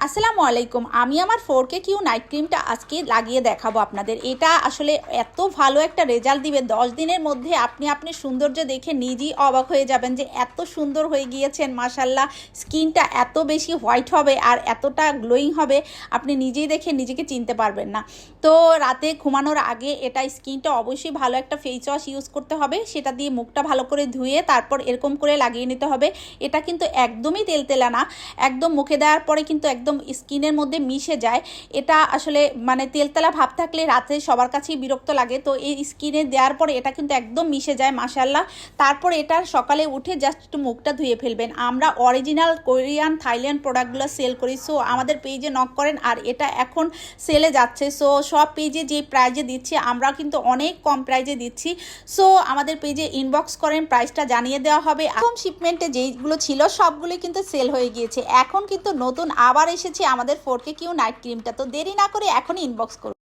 আসসালামু আলাইকুম। আমি আমার 4K কিউ নাইট ক্রিমটা আজকে লাগিয়ে দেখাবো আপনাদের। এটা আসলে এত ভালো একটা রেজাল্ট দিবে, 10 দিনের মধ্যে আপনি সৌন্দর্য দেখে নিজেই অবাক হয়ে যাবেন যে এত সুন্দর হয়ে গিয়েছেন মাশাল্লাহ। স্কিনটা এত বেশি হোয়াইট হবে আর এতটা গ্লোয়িং হবে, আপনি নিজেই দেখে নিজেকে চিনতে পারবেন না। তো রাতে ঘুমানোর আগে এটা স্কিনটা অবশ্যই ভালো একটা ফেস ওয়াশ ইউজ করতে হবে, সেটা দিয়ে মুখটা ভালো করে ধুয়ে তারপর এরকম করে লাগিয়ে নিতে হবে। এটা কিন্তু একদমই তেলতেলা না, একদম মুখে দেওয়ার পরে কিন্তু একদম স্কিনের মধ্যে মিশে যায়। এটা আসলে মানে তেলতেলা ভাব থাকলে রাতে সবার কাছেই বিরক্ত লাগে, তো এই স্কিনে দেওয়ার পরে এটা কিন্তু একদম মিশে যায় মাশাআল্লাহ। তারপর এটা সকালে উঠে জাস্ট একটু মুখটা ধুয়ে ফেলবেন। আমরা অরিজিনাল কোরিয়ান থাইল্যান্ড প্রোডাক্টগুলো সেল করি, সো আমাদের পেজে নক করেন। আর এটা এখন সেলে যাচ্ছে, সো সব পেজে যে প্রাইজে দিচ্ছি আমরা কিন্তু অনেক কম প্রাইজে দিচ্ছি। সো আমাদের পেজে ইনবক্স করেন, প্রাইসটা জানিয়ে দেওয়া হবে। এখন শিপমেন্টে যেইগুলো ছিল সবগুলোই কিন্তু সেল হয়ে গিয়েছে। এখন কিন্তু নতুন আবার এসেছে আমাদের 4K কিউ নাইট ক্রিমটা, তো দেরি না করে এখনই ইনবক্স করুন।